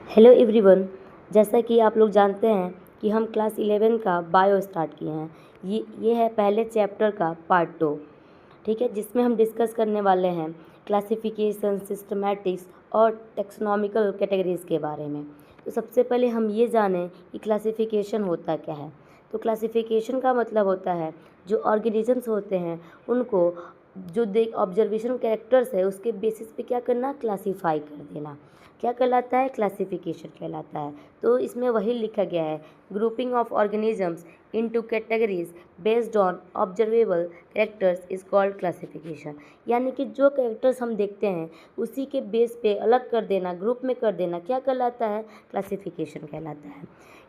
Hello everyone. जैसा कि आप लोग जानते हैं कि हम क्लास 11 का बायो स्टार्ट किए हैं। ये है पहले चैप्टर का पार्ट 2, ठीक है, जिसमें हम डिस्कस करने वाले हैं क्लासिफिकेशन, सिस्टमैटिक्स और टेक्सोनॉमिकल कैटेगरीज़ के बारे में। तो सबसे पहले हम ये जानें कि क्लासिफिकेशन होता क्या है। तो क्लासिफिकेशन का मतलब होता है जो ऑर्गेनिजम्स होते हैं उनको जो ऑब्जर्वेशन कैरेक्टर्स है उसके बेसिस पे क्या करना, क्लासीफाई कर देना। क्या कहलाता है, क्लासिफिकेशन कहलाता है। तो इसमें वही लिखा गया है, grouping of organisms into categories based on observable characters is called classification. यानी कि जो कैरेक्टर्स हम देखते हैं उसी के बेस पे अलग कर देना, ग्रुप में कर देना, क्या कहलाता है, क्लासिफिकेशन कहलाता है।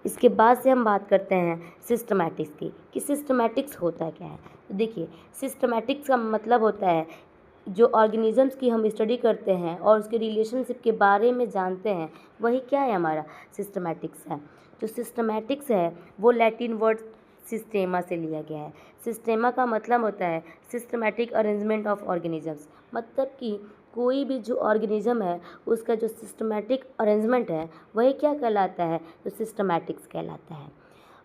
इसके बाद से हम बात करते हैं सिस्टमैटिक्स की, कि सिस्टमैटिक्स होता क्या है। तो देखिए, सिस्टमैटिक्स का मतलब होता है जो ऑर्गेनिजम्स की हम स्टडी करते हैं और उसके रिलेशनशिप के बारे में जानते हैं, वही क्या है, हमारा सिस्टमैटिक्स है। जो सिस्टमैटिक्स है वो लैटिन वर्ड सिस्टेमा से लिया गया है। सिस्टेमा का मतलब होता है सिस्टमैटिक अरेंजमेंट ऑफ ऑर्गेनिजम्स, मतलब कि कोई भी जो ऑर्गेनिज्म है उसका जो सिस्टमैटिक अरेंजमेंट है वही क्या कहलाता है, तो सिस्टमैटिक्स कहलाता है।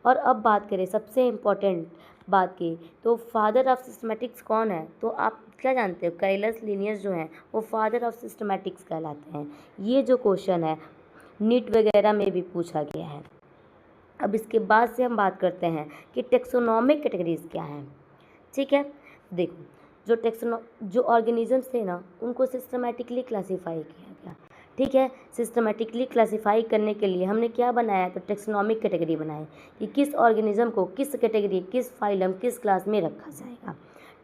और अब बात करें सबसे इम्पोर्टेंट बात की, तो फादर ऑफ सिस्टमैटिक्स कौन है। तो आप क्या जानते हो, कैरलस लिनियस जो हैं वो फादर ऑफ सिस्टमैटिक्स कहलाते हैं। ये जो क्वेश्चन है नीट वगैरह में भी पूछा गया है। अब इसके बाद से हम बात करते हैं कि टेक्सोनॉमिक कैटेगरीज क्या हैं। ठीक है, देखो, जो ऑर्गेनिजम्स थे ना उनको सिस्टमैटिकली क्लासीफाई किया गया। ठीक है, सिस्टमैटिकली क्लासीफाई करने के लिए हमने क्या बनाया, तो टेक्सोनॉमिक कैटेगरी बनाई कि किस ऑर्गेनिज्म को किस कैटेगरी, किस फाइलम, किस क्लास में रखा जाएगा।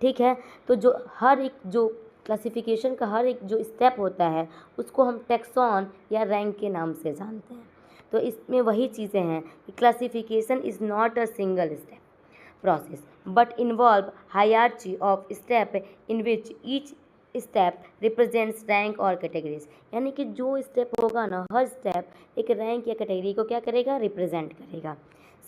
ठीक है, तो जो हर एक जो क्लासिफिकेशन का हर एक जो स्टेप होता है उसको हम टैक्सॉन या रैंक के नाम से जानते हैं। तो इसमें वही चीज़ें हैं कि classification is not a single step process but involve hierarchy of step in which each step represents rank और categories। यानी कि जो स्टेप होगा ना, हर स्टेप एक रैंक या कैटेगरी को क्या करेगा, रिप्रेजेंट करेगा।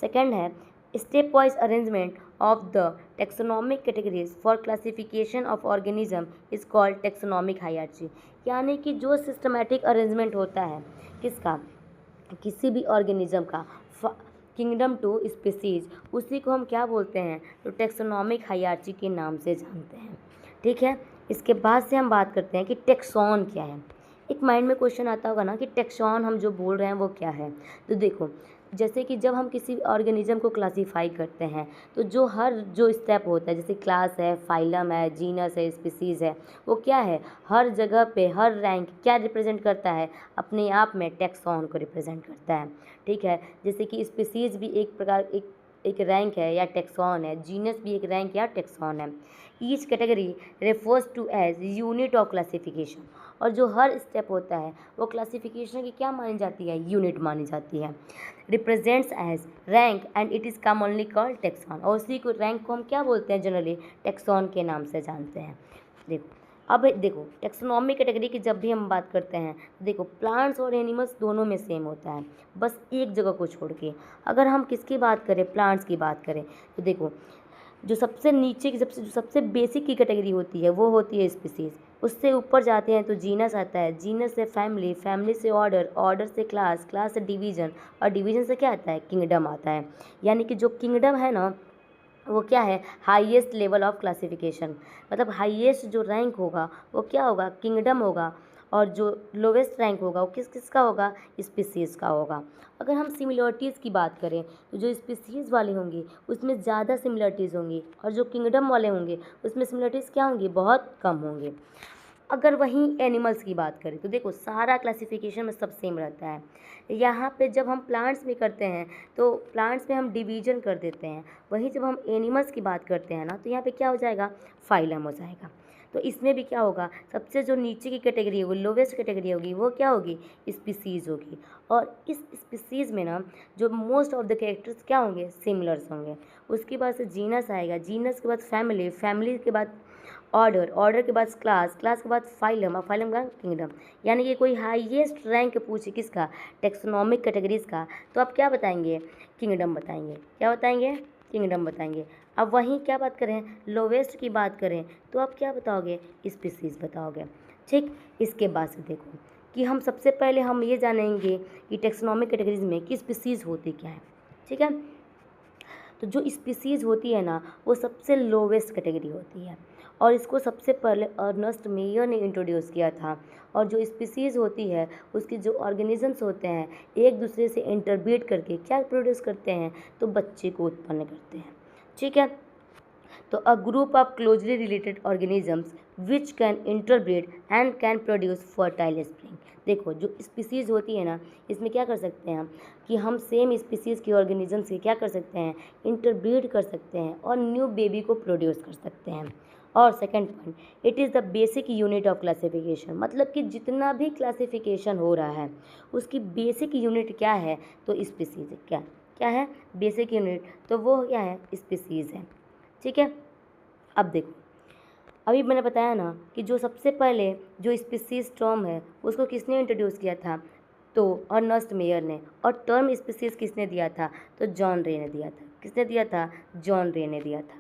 सेकंड है step wise arrangement of the taxonomic categories for classification of organism is called taxonomic hierarchy. यानी कि जो सिस्टमैटिक अरेंजमेंट होता है किसका, किसी भी ऑर्गेनिज्म का, किंगडम टू स्पीसीज, उसी को हम क्या बोलते हैं, तो टेक्सोनॉमिक हायरार्ची के नाम से जानते हैं। ठीक है, इसके बाद से हम बात करते हैं कि टेक्सॉन क्या है। एक माइंड में क्वेश्चन आता होगा ना कि टेक्सॉन हम जो बोल रहे हैं वो क्या है। तो देखो, जैसे कि जब हम किसी ऑर्गेनिज्म को क्लासीफाई करते हैं तो जो हर जो स्टेप होता है, जैसे क्लास है, फाइलम है, जीनस है, स्पीसीज़ है, वो क्या है, हर जगह पे हर रैंक क्या रिप्रेजेंट करता है, अपने आप में टैक्सॉन को रिप्रेजेंट करता है। ठीक है, जैसे कि स्पीसीज़ भी एक प्रकार एक रैंक है या टैक्सॉन है, जीनस भी एक रैंक या टैक्सॉन है। Each category refers to as unit of classification. और जो हर स्टेप होता है वो क्लासिफिकेशन की क्या मानी जाती है, यूनिट मानी जाती है। Represents as rank and it is commonly called taxon. और उसी को रैंक को हम क्या बोलते हैं, जनरली टैक्सॉन के नाम से जानते हैं। देखो, अब देखो टेक्सोनॉमिक कैटेगरी की जब भी हम बात करते हैं तो देखो, प्लांट्स और एनिमल्स दोनों में सेम होता है, बस एक जगह को छोड़ के। अगर हम किसकी बात करें, प्लांट्स की बात करें, तो देखो जो सबसे नीचे की जो सबसे बेसिक की कैटेगरी होती है वो होती है स्पीसीज़। उससे ऊपर जाते हैं तो जीनस आता है, जीनस से फैमिली, फैमिली से ऑर्डर, ऑर्डर से क्लास, क्लास से डिवीज़न, और डिवीज़न से क्या आता है, किंगडम आता है। यानी कि जो किंगडम है ना वो क्या है, हाईएस्ट लेवल ऑफ क्लासिफिकेशन, मतलब हाईएस्ट जो रैंक होगा वो क्या होगा, किंगडम होगा। और जो लोवेस्ट रैंक होगा वो किसका होगा, स्पीसीज़ का होगा। अगर हम सिमिलरिटीज़ की बात करें तो जो स्पीसीज़ वाले होंगे उसमें ज़्यादा सिमिलरिटीज़ होंगी, और जो किंगडम वाले होंगे उसमें सिमिलरिटीज़ क्या होंगी, बहुत कम होंगे। अगर वहीं एनिमल्स की बात करें तो देखो, सारा क्लासिफिकेशन में सब सेम रहता है। यहाँ पे जब हम प्लांट्स में करते हैं तो प्लांट्स में हम डिवीजन कर देते हैं, वहीं जब हम एनिमल्स की बात करते हैं ना तो यहाँ पे क्या हो जाएगा, फाइलम हो जाएगा। तो इसमें भी क्या होगा, सबसे जो नीचे की कैटेगरी होगी, लोवेस्ट कैटेगरी होगी, वो क्या होगी, स्पीसीज़ होगी। और इस स्पीसीज़ में ना जो मोस्ट ऑफ द कैरेक्टर्स क्या होंगे, सिमिलर्स होंगे। उसके बाद से जीनस आएगा, जीनस के बाद फैमिली, फैमिली के बाद ऑर्डर, ऑर्डर के बाद क्लास, क्लास के बाद फाइलम, और फाइलम का किंगडम। यानी कि कोई हाईएस्ट रैंक पूछे किसका, टेक्सोनॉमिक कैटेगरीज का, तो आप क्या बताएंगे, किंगडम बताएंगे। क्या बताएंगे, किंगडम बताएंगे। अब वहीं क्या बात करें, लोवेस्ट की बात करें तो आप क्या बताओगे, स्पीसीज़ बताओगे। ठीक, इसके बाद से देखो कि हम सबसे पहले हम ये जानेंगे कि टेक्सोनॉमिक कैटेगरीज में कि स्पीसीज़ होती क्या है। ठीक है, तो जो स्पीसीज़ होती है ना वो सबसे लोवेस्ट कैटेगरी होती है और इसको सबसे पहले अर्नेस्ट मेयर ने इंट्रोड्यूस किया था। और जो स्पीसीज़ होती है उसके जो ऑर्गेनिजम्स होते हैं एक दूसरे से इंटरब्रीड करके क्या प्रोड्यूस करते हैं, तो बच्चे को उत्पन्न करते हैं। ठीक है, तो a group of closely related organisms which can interbreed and can produce fertile spring. देखो जो स्पीसीज़ होती है ना इसमें क्या कर सकते हैं हम कि हम सेम स्पीसीज़ के ऑर्गेनिजम्स के क्या कर सकते हैं, इंटरब्रीड कर सकते हैं और न्यू बेबी को प्रोड्यूस कर सकते हैं। और second point, it is the basic unit of classification, मतलब कि जितना भी क्लासिफिकेशन हो रहा है उसकी बेसिक यूनिट क्या है, तो स्पीसीज़ क्या क्या है बेसिक यूनिट, तो वो क्या है, स्पीसीज़ है। ठीक है, अब देखो अभी मैंने बताया ना कि जो सबसे पहले जो स्पीसीज टर्म है उसको किसने इंट्रोड्यूस किया था, तो अर्नेस्ट मेयर ने। और टर्म स्पीसीज किसने दिया था, तो जॉन रे ने दिया था। किसने दिया था, जॉन रे ने दिया था।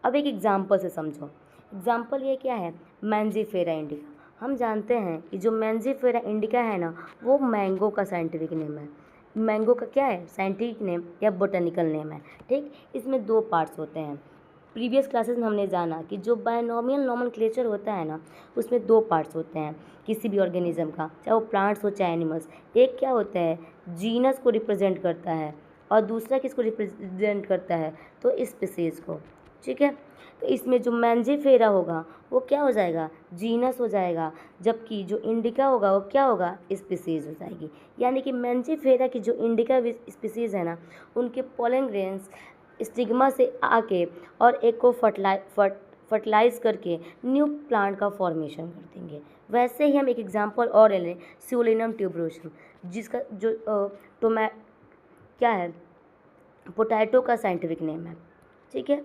अब एक एग्जाम्पल से समझो। एग्जाम्पल ये क्या है, मैंजीफेरा इंडिका। हम जानते हैं कि जो मैंजीफेरा इंडिका है ना वो मैंगो का साइंटिफिक नेम है। मैंगो का क्या है, साइंटिफिक नेम या बोटेनिकल नेम है। ठीक, इसमें दो पार्ट्स होते हैं। प्रीवियस क्लासेस में हमने जाना कि जो बायनोमियल नोमेनक्लेचर होता है ना उसमें दो पार्ट्स होते हैं किसी भी ऑर्गेनिज्म का, चाहे वो प्लांट्स हो चाहे एनिमल्स। एक क्या होता है, जीनस को रिप्रेजेंट करता है और दूसरा किसको रिप्रेजेंट करता है, तो स्पीसीज को। ठीक है, तो इसमें जो मैंजीफेरा होगा वो क्या हो जाएगा, जीनस हो जाएगा, जबकि जो इंडिका होगा वो क्या होगा, स्पीसीज हो जाएगी। यानी कि मैंजीफेरा की जो इंडिका स्पीसीज है ना उनके पोलन ग्रेन्स स्टिग्मा से आके और एक को फर्टिलाइज करके न्यू प्लांट का फॉर्मेशन कर देंगे। वैसे ही हम एक एग्जांपल और ले लें, सोलेनम ट्यूबरोसम, जिसका जो टोमै क्या है, पोटैटो का साइंटिफिक नेम है। ठीक है,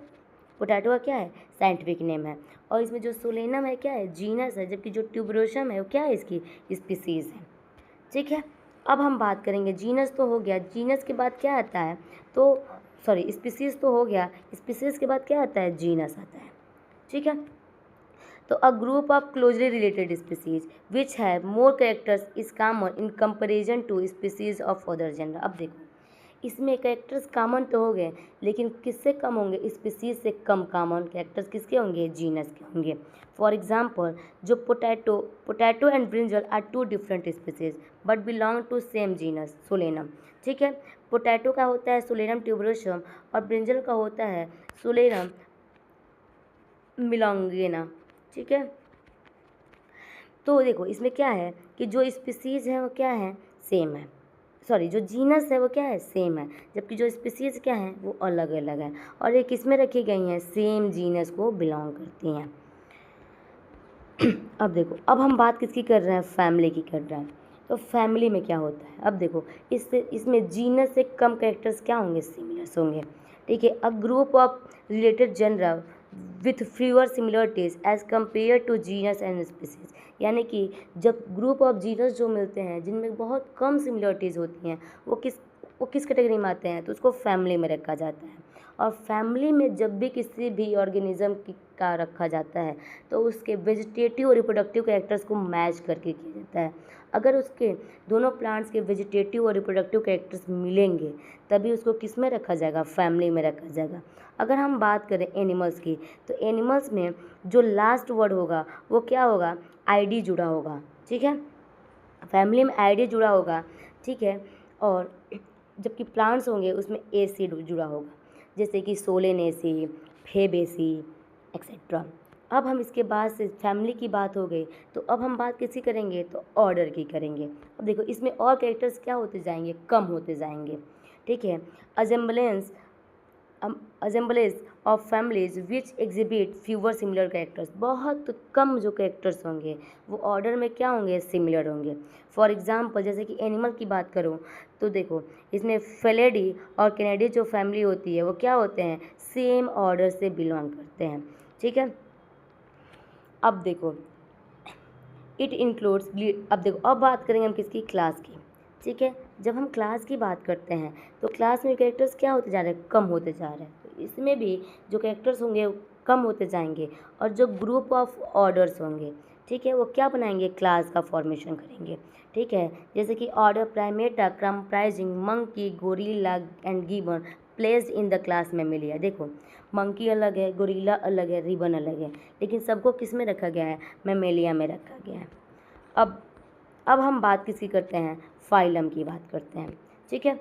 पोटैटो का क्या है, साइंटिफिक नेम है। और इसमें जो सोलेनम है क्या है, जीनस है, जबकि जो ट्यूबरोसम है वो क्या है, इसकी स्पीसीज़ है। ठीक है, अब हम बात करेंगे, जीनस तो हो गया, जीनस के बाद क्या आता है, तो सॉरी स्पीसीज़ तो हो गया, स्पीसीज़ के बाद क्या आता है, जीनस आता है। ठीक है, तो a group of closely related species which have more characters is common in comparison to species of other gender. अब देखो इसमें कैरेक्टर्स कॉमन तो हो गए लेकिन किससे कम होंगे, स्पीसीज से कम कॉमन कैरेक्टर्स किसके होंगे, जीनस के होंगे। फॉर एग्जाम्पल जो potato and brinjal are two different species but belong to same genus Solanum. ठीक है, पोटैटो का होता है सोलेनम ट्यूबरोसम और ब्रिंजल का होता है सोलेनम मिलोंगेना। ठीक है, तो देखो इसमें क्या है कि जो स्पीसीज है वो क्या है, सेम है, सॉरी जो जीनस है वो क्या है, सेम है, जबकि जो स्पीसीज क्या है वो अलग अलग है और ये किस में रखी गई हैं, सेम जीनस को बिलोंग करती हैं। अब देखो अब हम बात किसकी कर रहे हैं, फैमिली की कर रहे हैं। तो फैमिली में क्या होता है, अब देखो इसमें जीनस से कम कैरेक्टर्स क्या होंगे, सिमिलर्स होंगे। ठीक है, a group of related general with fewer similarities as compare to genus and species. यानी कि जब ग्रुप ऑफ जीनस जो मिलते हैं जिनमें बहुत कम सिमिलरिटीज़ होती हैं वो किस कैटेगरी में आते हैं, तो उसको फैमिली में रखा जाता है। और फैमिली में जब भी किसी भी ऑर्गेनिज्म का रखा जाता है तो उसके वेजिटेटिव और रिप्रोडक्टिव कैरेक्टर्स को मैच करके किया जाता है। अगर उसके दोनों प्लांट्स के वेजिटेटिव और रिप्रोडक्टिव कैरेक्टर्स मिलेंगे तभी उसको किस में रखा जाएगा, फैमिली में रखा जाएगा। अगर हम बात करें एनिमल्स की, तो एनिमल्स में जो लास्ट वर्ड होगा वो क्या होगा, आईडी जुड़ा होगा। ठीक है, फैमिली में आईडी जुड़ा होगा। ठीक है, और जबकि प्लांट्स होंगे उसमें एसी जुड़ा होगा, जैसे कि सोलेनेसी, फेबेसी एक्सेट्रा। अब हम इसके बाद से फैमिली की बात हो गई, तो अब हम बात किसी करेंगे, तो ऑर्डर की करेंगे। अब देखो इसमें और कैरेक्टर्स क्या होते जाएंगे, कम होते जाएंगे। ठीक है, assemblage of families which exhibit fewer similar characters, बहुत कम जो कैरेक्टर्स होंगे वो ऑर्डर में क्या होंगे, सिमिलर होंगे। फॉर एग्जांपल जैसे कि एनिमल की बात करूँ तो देखो इसमें फेलिडी और कैनिडी जो फैमिली होती है वो क्या होते हैं, सेम ऑर्डर से बिलोंग करते हैं। ठीक है, अब देखो इट इंक्लूड्स, अब देखो अब बात करेंगे हम किसकी, क्लास की। ठीक है, जब हम क्लास की बात करते हैं तो क्लास में कैरेक्टर्स क्या होते जा रहे हैं, कम होते जा रहे हैं। तो इसमें भी जो कैरेक्टर्स होंगे कम होते जाएंगे और जो ग्रुप ऑफ ऑर्डर्स होंगे, ठीक है, वो क्या बनाएंगे, क्लास का फॉर्मेशन करेंगे। ठीक है, जैसे कि order Primata comprising monkey gorilla and gibbon placed in the class Mammalia. देखो, मंकी अलग है, गोरिल्ला अलग है, रिबन अलग है, लेकिन सबको किस में रखा गया है, मैमेलिया में रखा गया है। अब हम बात किसकी करते हैं, फाइलम की बात करते हैं। ठीक है,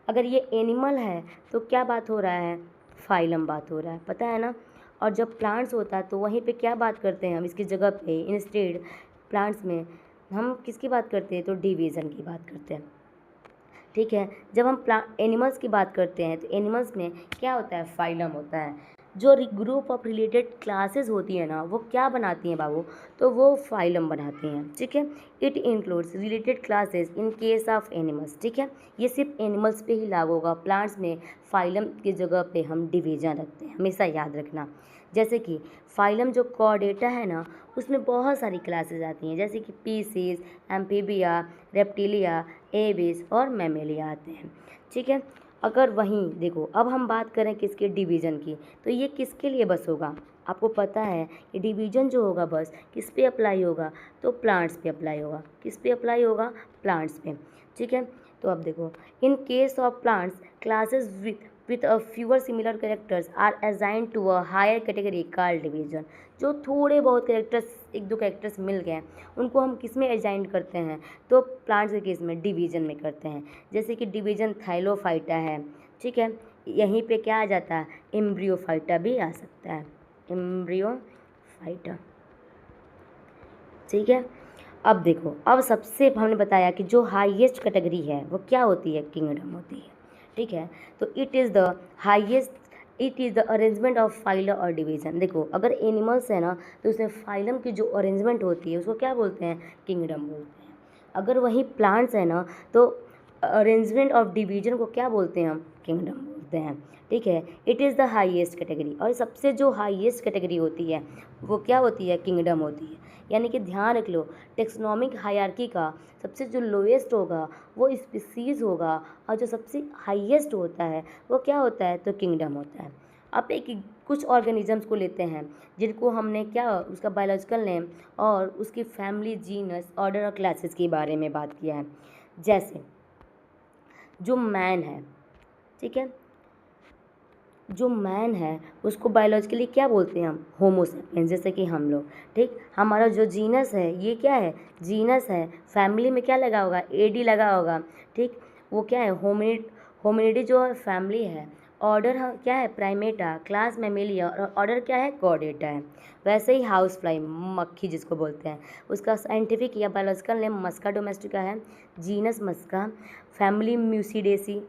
अगर ये एनिमल है तो क्या बात हो रहा है, फाइलम बात हो रहा है, पता है ना। और जब प्लांट्स होता है तो वहीं पे क्या बात करते हैं हम, इसकी जगह पे इंस्टेड प्लांट्स में हम किसकी बात करते हैं, तो डिवीज़न की बात करते हैं। ठीक है, जब हम एनिमल्स की बात करते हैं तो एनिमल्स में क्या होता है, फाइलम होता है। जो ग्रुप ऑफ रिलेटेड क्लासेस होती है ना, वो क्या बनाती हैं बाबू, तो वो फाइलम बनाती हैं। ठीक है, it includes related classes in case of animals. ठीक है, ये सिर्फ एनिमल्स पे ही लागू होगा, प्लांट्स में फाइलम की जगह पे हम डिवीजन रखते हैं, हमेशा याद रखना। जैसे कि फाइलम जो कॉर्डेटा है ना, उसमें बहुत सारी क्लासेस आती हैं, जैसे कि पीसीज, एम्फीबिया, रेप्टिलिया, एविस और मैमेलिया आते हैं। ठीक है, अगर वहीं देखो, अब हम बात करें किसके, डिवीज़न की, तो ये किसके लिए बस होगा, आपको पता है कि डिवीज़न जो होगा बस किस पे अप्लाई होगा, तो प्लांट्स पे अप्लाई होगा। किस पे अप्लाई होगा, प्लांट्स पे। ठीक है, तो अब देखो, in case of plants classes with a fewer similar characters are assigned to a higher category called division। जो थोड़े बहुत कैरेक्टर्स, एक दो कैरेक्टर्स मिल गए, उनको हम किस में असाइन करते हैं, तो प्लांट्स के केस में डिवीजन में करते हैं। जैसे कि डिवीजन थाइलोफाइटा है। ठीक है, यहीं पे क्या आ जाता है, एम्ब्रियोफाइटा भी आ सकता है, एम्ब्रियोफाइटा। ठीक है, अब देखो, अब सबसे हमने बताया कि जो हाईएस्ट कैटेगरी है वो क्या होती है, किंगडम होती है। ठीक है, तो it is the arrangement of phylum और डिवीज़न। देखो, अगर एनिमल्स है ना तो उसमें फाइलम की जो अरेंजमेंट होती है उसको क्या बोलते हैं, किंगडम बोलते हैं। अगर वही प्लांट्स है ना तो अरेंजमेंट ऑफ डिवीजन को क्या बोलते हैं हम, किंगडम बोलते हैं। ठीक है, it is the highest category, और सबसे जो हाईएस्ट कैटेगरी होती है वो क्या होती है, किंगडम होती है। यानी कि ध्यान रख लो, टेक्सोनोमिक हायरार्की का सबसे जो लोएस्ट होगा वो स्पीसीज़ होगा, और जो सबसे हाईएस्ट होता है वो क्या होता है, तो किंगडम होता है। अब कुछ ऑर्गेनिजम्स को लेते हैं जिनको हमने क्या, उसका बायोलॉजिकल नेम और उसकी फैमिली, जीनस, ऑर्डर और क्लासेस के बारे में बात किया है। जैसे जो मैन है, ठीक है, जो मैन है उसको बायोलॉजिकली क्या बोलते हैं हम, होमो सेपियंस, जैसे कि हम लोग। ठीक, हमारा जो जीनस है ये क्या है, जीनस है, फैमिली में क्या लगा होगा, एडी लगा होगा। ठीक, वो क्या है, होमिनिडी जो है फैमिली है, ऑर्डर क्या है, प्राइमेटा, क्लास मैमेलिया, और ऑर्डर क्या है, कॉर्डेटा है। वैसे ही हाउस फ्लाई, मक्खी जिसको बोलते हैं, उसका साइंटिफिक या बायोलॉजिकल नेम मस्का डोमेस्टिका है, genus Musca, family Muscidae,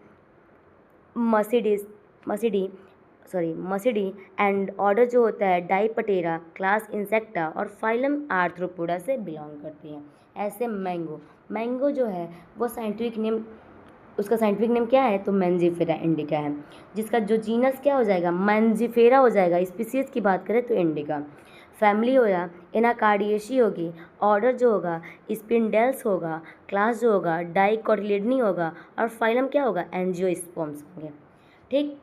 Muscidae and order जो होता है डाइपटेरा, क्लास इंसेक्टा और फाइलम आर्थ्रोपोडा से बिलोंग करती हैं। ऐसे मैंगो जो है वो साइंटिफिक नेम, उसका साइंटिफिक नेम क्या है, तो मैंजीफेरा इंडिका है, जिसका जो जीनस क्या हो जाएगा, मैंजीफेरा हो जाएगा। स्पीसीज की बात करें तो इंडिका। फैमिली होगा एनाकार्डियेशी होगी, ऑर्डर जो होगा स्पिंडेल्स होगा, क्लास जो होगा डाइकोटिलेडनी होगा, और फाइलम क्या होगा, एंजियोस्पर्म्स होंगे। ठीक,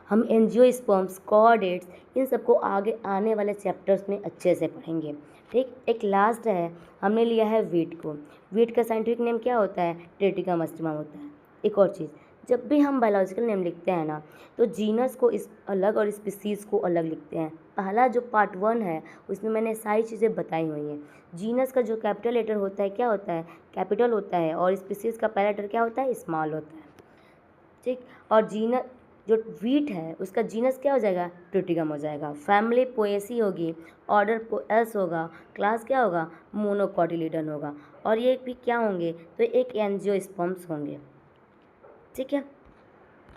हम एंजियोस्पर्म्स, कॉर्डेट्स, इन सबको आगे आने वाले चैप्टर्स में अच्छे से पढ़ेंगे। ठीक, एक लास्ट है, हमने लिया है वीट को। वीट का साइंटिफिक नेम क्या होता है, ट्रिटिकम अस्टिमम होता है। एक और चीज़, जब भी हम बायोलॉजिकल नेम लिखते हैं ना तो जीनस को इस अलग और स्पीसीज़ को अलग लिखते हैं। पहला जो पार्ट 1 है उसमें मैंने सारी चीज़ें बताई हुई हैं। जीनस का जो कैपिटल लेटर होता है क्या होता है, कैपिटल होता है, और स्पीसीज़ का पहला लेटर क्या होता है, स्मॉल होता है। ठीक, और जीनस जो वीट है उसका जीनस क्या हो जाएगा, ट्रिटिकम हो जाएगा। फैमिली पोएसी होगी, ऑर्डर पोएस होगा, क्लास क्या होगा, मोनोकोटिलीडन होगा, और ये भी क्या होंगे, तो एक एंजियोस्पर्म्स होंगे। ठीक है,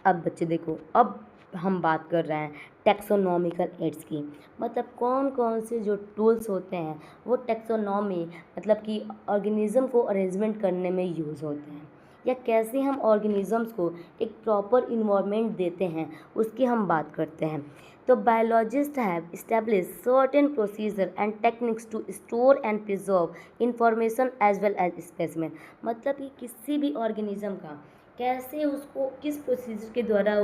अब बच्चे देखो, अब हम बात कर रहे हैं टैक्सोनॉमिकल एड्स की, मतलब कौन कौन से जो टूल्स होते हैं वो टैक्सोनॉमी, मतलब कि ऑर्गेनिज़म को अरेंजमेंट करने में यूज़ होते हैं, या कैसे हम ऑर्गेनिज़म्स को एक प्रॉपर इन्वायरमेंट देते हैं उसकी हम बात करते हैं। तो biologist have establish certain procedure and techniques to store and preserve information as well as specimen. मतलब कि किसी भी ऑर्गेनिज़म का कैसे, उसको किस प्रोसीजर के द्वारा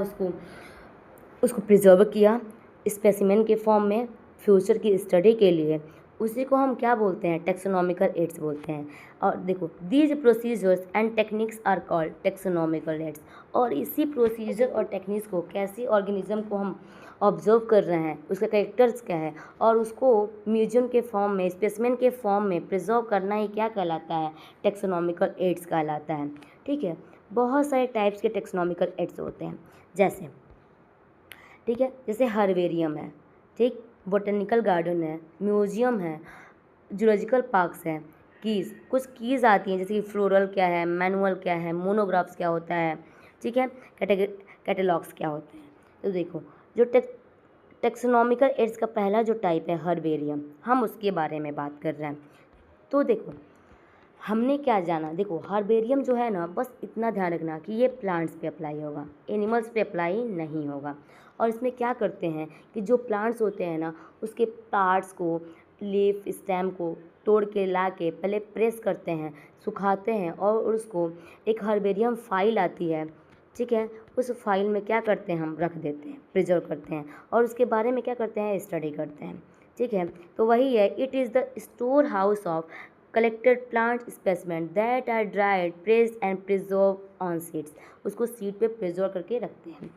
उसको प्रिजर्व किया स्पेसिमेन के फॉर्म में फ्यूचर की स्टडी के लिए, उसी को हम क्या बोलते हैं, टेक्सोनॉमिकल एड्स बोलते हैं। और देखो these procedures and techniques are called taxonomical aids. और इसी प्रोसीजर और टेक्निक्स को कैसी ऑर्गेनिज्म को हम ऑब्जर्व कर रहे हैं, उसका कैरेक्टर्स क्या है, और उसको म्यूजियम के फॉर्म में, स्पेसिमेन के फॉर्म में प्रिजर्व करना ही क्या कहलाता है, टेक्सोनॉमिकल एड्स कहलाता है। ठीक है, बहुत सारे टाइप्स के टेक्सोनॉमिकल एड्स होते हैं, जैसे ठीक है, जैसे हर्बेरियम है, ठीक, बोटेनिकल गार्डन है, म्यूजियम है, जूलॉजिकल पार्क्स है, कीज़, कुछ कीज़ आती हैं जैसे कि फ्लोरल क्या है, मैनुअल क्या है, मोनोग्राफ्स क्या होता है, ठीक है, कैटेलॉग्स क्या होते हैं। तो देखो जो टेक्सोनॉमिकल एड्स का पहला जो टाइप है हर्बेरियम, हम उसके बारे में बात कर रहे हैं। तो देखो हमने क्या जाना, देखो हर्बेरियम जो है ना, बस इतना ध्यान रखना कि ये प्लांट्स पे अप्लाई होगा, एनिमल्स पे अप्लाई नहीं होगा। और इसमें क्या करते हैं कि जो प्लांट्स होते हैं ना, उसके पार्ट्स को, लीफ स्टेम को तोड़ के ला के पहले प्रेस करते हैं, सुखाते हैं, और उसको एक हर्बेरियम फाइल आती है, ठीक है, उस फाइल में क्या करते हैं, हम रख देते हैं, प्रिजर्व करते हैं, और उसके बारे में क्या करते हैं, स्टडी करते हैं। ठीक है, तो वही है, it is the store house of collected plant specimen that are dried, pressed and preserved on sheets। उसको सीट पे प्रिजर्व करके रखते हैं।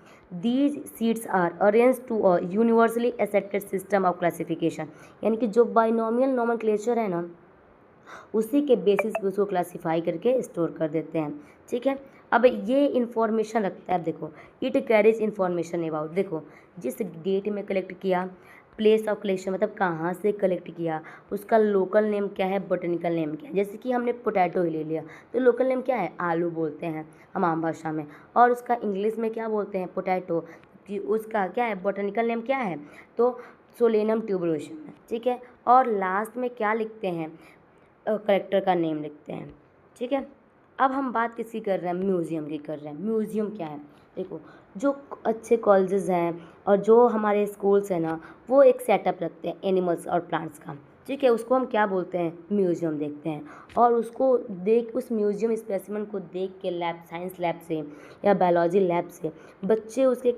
These sheets are arranged to a universally accepted system of classification। यानी कि जो बाइनोमियल नोमेनक्लेचर है ना, उसी के बेसिस पे उसको क्लासीफाई करके स्टोर कर देते हैं। ठीक है, अब ये इन्फॉर्मेशन रखता है, देखो इट कैरीज इन्फॉर्मेशन अबाउट, देखो जिस डेट में कलेक्ट किया, प्लेस ऑफ कलेक्शन मतलब कहाँ से कलेक्ट किया, उसका लोकल नेम क्या है, बोटेनिकल नेम क्या है। जैसे कि हमने पोटैटो ही ले लिया, तो लोकल नेम क्या है, आलू बोलते हैं हम आम भाषा में, और उसका इंग्लिश में क्या बोलते हैं, पोटैटो, कि उसका क्या है, बोटेनिकल नेम क्या है, तो सोलेनम ट्यूबरोसम है। ठीक है, और लास्ट में क्या लिखते हैं, करेक्टर का नेम लिखते हैं। ठीक है, अब हम बात किसी कर रहे हैं, म्यूज़ियम की कर रहे हैं। म्यूज़ियम क्या है, देखो जो अच्छे कॉलेजेस हैं और जो हमारे स्कूल्स हैं ना, वो एक सेटअप रखते हैं एनिमल्स और प्लांट्स का। ठीक है, उसको हम क्या बोलते हैं, म्यूज़ियम देखते हैं, और उसको देख, उस म्यूज़ियम स्पेसिमेन को देख के लैब, साइंस लैब से या बायोलॉजी लैब से बच्चे उसके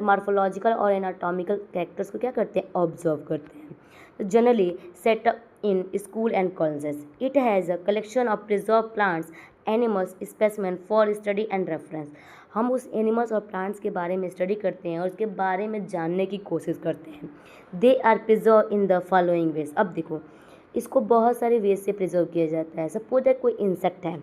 मॉर्फोलॉजिकल और एनाटॉमिकल कैरेक्टर्स को क्या करते हैं, ऑब्जर्व करते हैं। Generally set up in school and colleges. It has a collection of preserved plants, animals, specimen for study and reference। हम उस एनिमल्स और प्लांट्स के बारे में स्टडी करते हैं और उसके बारे में जानने की कोशिश करते हैं। They are preserve in the following ways. अब देखो इसको बहुत सारे वेज से प्रिजर्व किया जाता है। सपोज दैट कोई इंसेक्ट है,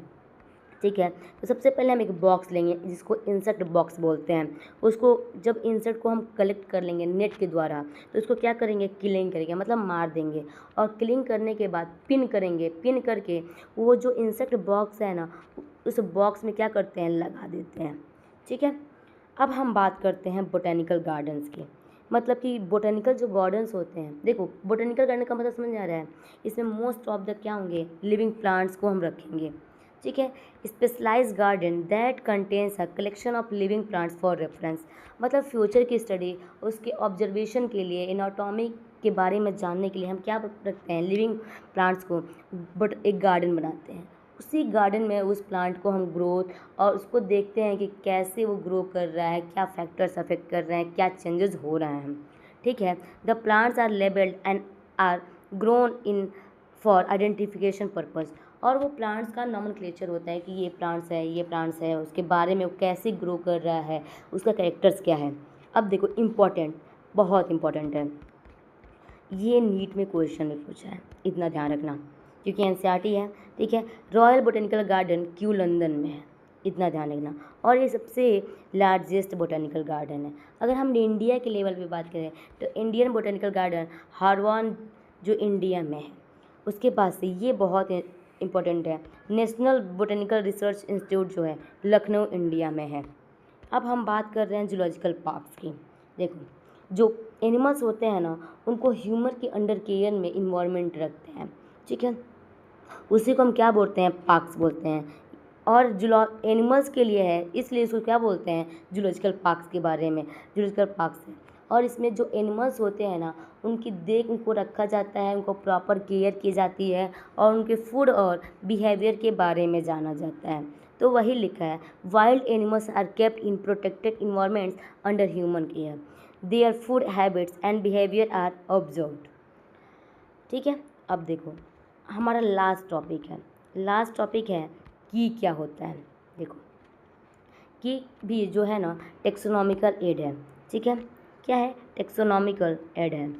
ठीक है, तो सबसे पहले हम एक बॉक्स लेंगे जिसको इंसेक्ट बॉक्स बोलते हैं। उसको जब इंसेक्ट को हम कलेक्ट कर लेंगे नेट के द्वारा, तो उसको क्या करेंगे, किलिंग करेंगे, मतलब मार देंगे, और किलिंग करने के बाद पिन करेंगे, पिन करके वो जो इंसेक्ट बॉक्स है ना, उस बॉक्स में क्या करते हैं, लगा देते हैं। ठीक है, अब हम बात करते हैं बोटेनिकल गार्डन्स की। मतलब कि बोटेनिकल जो गार्डन्स होते हैं, देखो बोटेनिकल गार्डन का मतलब समझ आ रहा है, इसमें मोस्ट ऑफ द क्या होंगे, लिविंग प्लांट्स को हम रखेंगे। ठीक है, specialise garden that contains a collection of living plants for reference. मतलब फ्यूचर की स्टडी, उसके ऑब्जर्वेशन के लिए, एनाटॉमी के बारे में जानने के लिए हम क्या रखते हैं, लिविंग प्लांट्स को, बट एक गार्डन बनाते हैं। उसी गार्डन में उस प्लांट को हम ग्रोथ और उसको देखते हैं कि कैसे वो ग्रो कर रहा है, क्या फैक्टर्स अफेक्ट कर रहे हैं, क्या चेंजेस हो रहे हैं। ठीक है, the plants are labelled and are grown in for identification purpose. और वो प्लांट्स का नॉमेनक्लेचर होता है कि ये प्लांट्स है, ये प्लांट्स है, उसके बारे में वो कैसे ग्रो कर रहा है, उसका कैरेक्टर्स क्या है। अब देखो इम्पॉर्टेंट, बहुत इम्पॉर्टेंट है, ये नीट में क्वेश्चन में पूछा है, इतना ध्यान रखना क्योंकि एनसीईआरटी है। ठीक है, रॉयल बोटेनिकल गार्डन क्यों लंदन में है, इतना ध्यान रखना, और ये सबसे लार्जेस्ट बोटेनिकल गार्डन है। अगर हम इंडिया के लेवल पे बात करें तो इंडियन बोटेनिकल गार्डन हार्वान जो इंडिया में है उसके पास से, ये बहुत इम्पोर्टेंट है। नेशनल बोटेनिकल रिसर्च इंस्टीट्यूट जो है लखनऊ इंडिया में है। अब हम बात कर रहे हैं जूलॉजिकल पार्क्स की। देखो जो एनिमल्स होते हैं ना, उनको ह्यूमन के अंडर केयर में इन्वायरमेंट रखते हैं। ठीक है, उसी को हम क्या बोलते हैं, पार्क्स बोलते हैं। और एनिमल्स के लिए है, इसलिए इसको क्या बोलते हैं, जूलॉजिकल पार्क्स के बारे में, जूलॉजिकल पार्क्स है। और इसमें जो एनिमल्स होते हैं ना, उनकी देख उनको रखा जाता है, उनको प्रॉपर केयर की जाती है, और उनके फूड और बिहेवियर के बारे में जाना जाता है। तो वही लिखा है, wild animals are kept in protected environments under human care, their food habits and behaviour are observed. ठीक है, अब देखो हमारा लास्ट टॉपिक है की क्या होता है। देखो की भी जो है ना टेक्सोनॉमिकल एड है, ठीक है। क्या है? टेक्सोनॉमिकल एड है,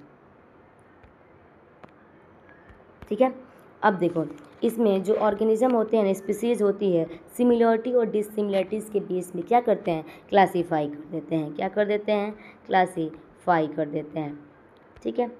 ठीक है। अब देखो इसमें जो ऑर्गेनिज्म होते हैं ना, स्पीसीज होती है, सिमिलरिटी और डिससिमिलरिटीज़ के बेस में क्या करते हैं? क्लासीफाई कर देते हैं। क्या कर देते हैं? क्लासीफाई कर देते हैं, ठीक है।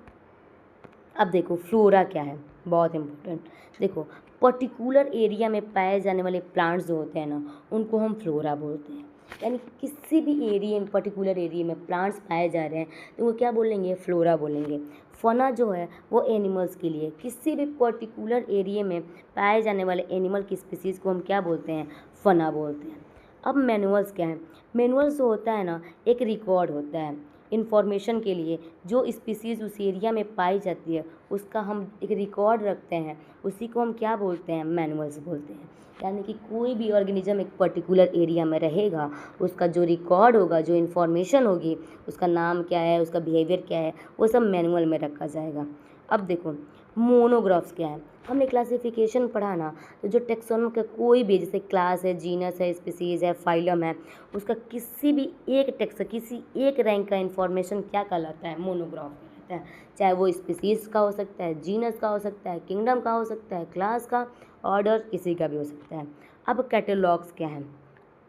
अब देखो फ्लोरा क्या है, बहुत इम्पोर्टेंट। देखो पर्टिकुलर एरिया में पाए जाने वाले प्लांट्स जो होते हैं ना, उनको हम फ्लोरा बोलते हैं। यानी कि किसी भी एरिया में, पर्टिकुलर एरिया में प्लांट्स पाए जा रहे हैं तो वो क्या बोलेंगे? फ्लोरा बोलेंगे। फना जो है वो एनिमल्स के लिए, किसी भी पर्टिकुलर एरिया में पाए जाने वाले एनिमल की स्पीसीज़ को हम क्या बोलते हैं? फना बोलते हैं। अब मैनुअल्स क्या है? मैनुअल्स जो होता है ना, एक रिकॉर्ड होता है इन्फॉर्मेशन के लिए। जो स्पीसीज़ उस एरिया में पाई जाती है उसका हम एक रिकॉर्ड रखते हैं, उसी को हम क्या बोलते हैं? मैनुअल्स बोलते हैं। यानी कि कोई भी ऑर्गेनिज्म एक पर्टिकुलर एरिया में रहेगा, उसका जो रिकॉर्ड होगा, जो इन्फॉर्मेशन होगी, उसका नाम क्या है, उसका बिहेवियर क्या है, वो सब मैनुअल में रखा जाएगा। अब देखो मोनोग्राफ्स क्या है? हमने क्लासिफिकेशन पढ़ा ना, तो जो टेक्सोनम का कोई भी, जैसे क्लास है, जीनस है, स्पीसीज है, फाइलम है, उसका किसी भी एक टेक्स, किसी एक रैंक का इन्फॉर्मेशन क्या कहलाता है? मोनोग्राफ कहलाता है। चाहे वो स्पीसीज का हो सकता है, जीनस का हो सकता है, किंगडम का हो सकता है, क्लास का, ऑर्डर, किसी का भी हो सकता है। अब कैटलॉग्स क्या है?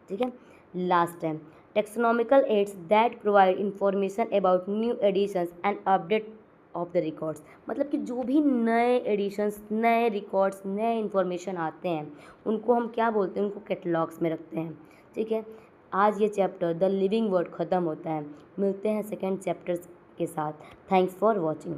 ठीक है, last time taxonomical aids that provide information about new additions and update of the records. मतलब कि जो भी नए एडिशंस, नए रिकॉर्ड्स, नए इन्फॉर्मेशन आते हैं उनको हम क्या बोलते हैं? उनको कैटलॉग्स में रखते हैं, ठीक है। आज ये चैप्टर द लिविंग वर्ड ख़त्म होता है। मिलते हैं सेकेंड चैप्टर्स के साथ। Thanks for watching.